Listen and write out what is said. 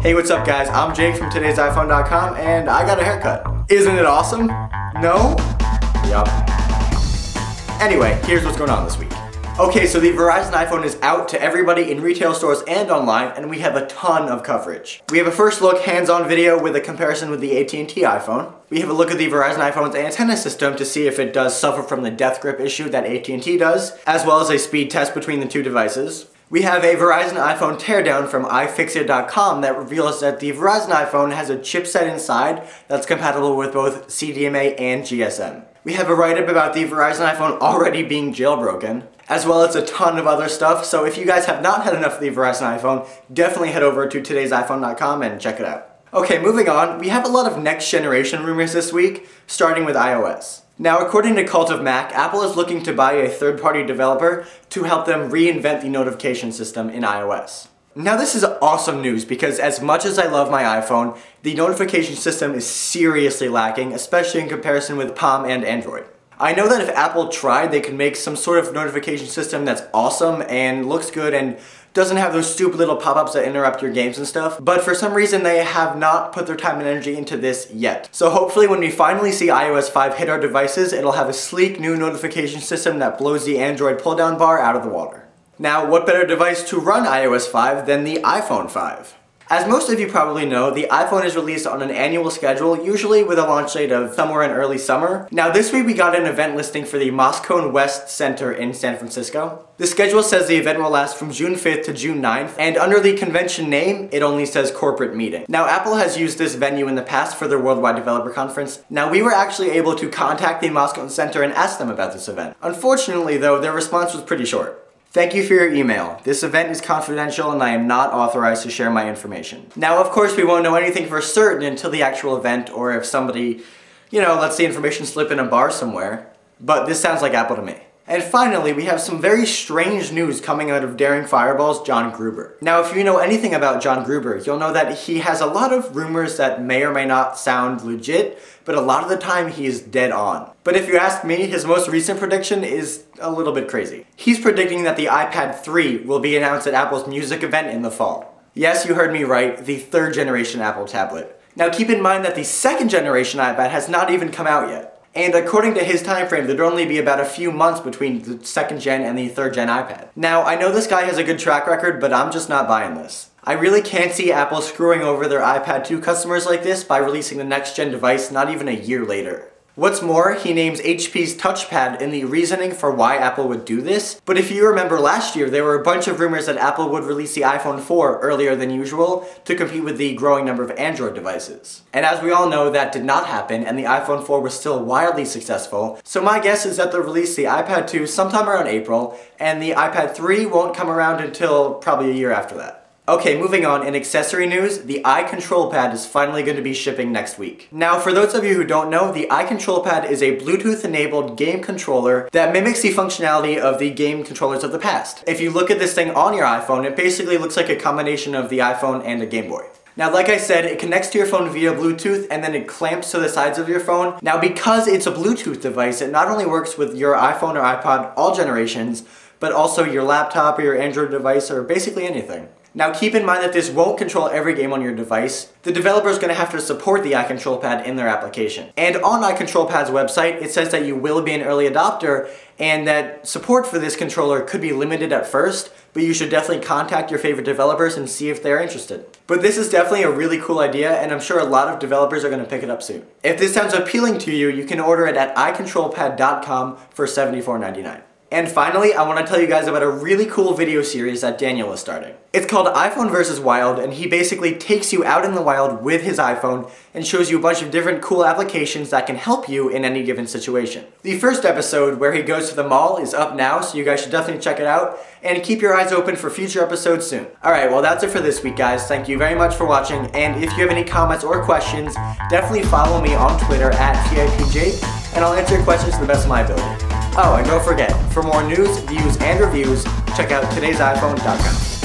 Hey, what's up guys? I'm Jake from TodaysiPhone.com and I got a haircut. Isn't it awesome? No? Yup. Anyway, here's what's going on this week. Okay, so the Verizon iPhone is out to everybody in retail stores and online, and we have a ton of coverage. We have a first look hands-on video with a comparison with the AT&T iPhone. We have a look at the Verizon iPhone's antenna system to see if it does suffer from the death grip issue that AT&T does, as well as a speed test between the two devices. We have a Verizon iPhone teardown from iFixit.com that reveals that the Verizon iPhone has a chipset inside that's compatible with both CDMA and GSM. We have a write-up about the Verizon iPhone already being jailbroken, as well as a ton of other stuff, so if you guys have not had enough of the Verizon iPhone, definitely head over to TodaysiPhone.com and check it out. Okay, moving on, we have a lot of next generation rumors this week, starting with iOS. Now, according to Cult of Mac, Apple is looking to buy a third-party developer to help them reinvent the notification system in iOS. Now, this is awesome news because as much as I love my iPhone, the notification system is seriously lacking, especially in comparison with Palm and Android. I know that if Apple tried, they could make some sort of notification system that's awesome and looks good and doesn't have those stupid little pop-ups that interrupt your games and stuff, but for some reason they have not put their time and energy into this yet. So hopefully when we finally see iOS 5 hit our devices, it'll have a sleek new notification system that blows the Android pull-down bar out of the water. Now, what better device to run iOS 5 than the iPhone 5? As most of you probably know, the iPhone is released on an annual schedule, usually with a launch date of somewhere in early summer. Now this week we got an event listing for the Moscone West Center in San Francisco. The schedule says the event will last from June 5th to June 9th, and under the convention name, it only says corporate meeting. Now Apple has used this venue in the past for their Worldwide Developer Conference. Now we were actually able to contact the Moscone Center and ask them about this event. Unfortunately though, their response was pretty short. Thank you for your email. This event is confidential and I am not authorized to share my information. Now, of course, we won't know anything for certain until the actual event or if somebody, lets the information slip in a bar somewhere. But this sounds like Apple to me. And finally, we have some very strange news coming out of Daring Fireball's John Gruber. Now, if you know anything about John Gruber, you'll know that he has a lot of rumors that may or may not sound legit, but a lot of the time he is dead on. But if you ask me, his most recent prediction is a little bit crazy. He's predicting that the iPad 3 will be announced at Apple's music event in the fall. Yes, you heard me right, the third generation Apple tablet. Now keep in mind that the second generation iPad has not even come out yet. And according to his time frame, there'd only be about a few months between the second gen and the third gen iPad. Now, I know this guy has a good track record, but I'm just not buying this. I really can't see Apple screwing over their iPad 2 customers like this by releasing the next gen device not even a year later. What's more, he names HP's touchpad in the reasoning for why Apple would do this. But if you remember last year, there were a bunch of rumors that Apple would release the iPhone 4 earlier than usual to compete with the growing number of Android devices. And as we all know, that did not happen, and the iPhone 4 was still wildly successful. So my guess is that they'll release the iPad 2 sometime around April, and the iPad 3 won't come around until probably a year after that. Okay, moving on, in accessory news, the iControl Pad is finally going to be shipping next week. Now, for those of you who don't know, the iControl Pad is a Bluetooth-enabled game controller that mimics the functionality of the game controllers of the past. If you look at this thing on your iPhone, it basically looks like a combination of the iPhone and a Game Boy. Now, like I said, it connects to your phone via Bluetooth and then it clamps to the sides of your phone. Now, because it's a Bluetooth device, it not only works with your iPhone or iPod, all generations, but also your laptop or your Android device or basically anything. Now keep in mind that this won't control every game on your device. The developer is going to have to support the iControl Pad in their application. And on iControl Pad's website, it says that you will be an early adopter and that support for this controller could be limited at first, but you should definitely contact your favorite developers and see if they're interested. But this is definitely a really cool idea, and I'm sure a lot of developers are going to pick it up soon. If this sounds appealing to you, you can order it at iControlPad.com for $74.99. And finally, I want to tell you guys about a really cool video series that Daniel is starting. It's called iPhone vs. Wild, and he basically takes you out in the wild with his iPhone and shows you a bunch of different cool applications that can help you in any given situation. The first episode, where he goes to the mall, is up now, so you guys should definitely check it out, and keep your eyes open for future episodes soon. Alright, well that's it for this week, guys. Thank you very much for watching, and if you have any comments or questions, definitely follow me on Twitter at TIPJ, and I'll answer your questions to the best of my ability. Oh, and don't forget, for more news, views, and reviews, check out TodaysiPhone.com.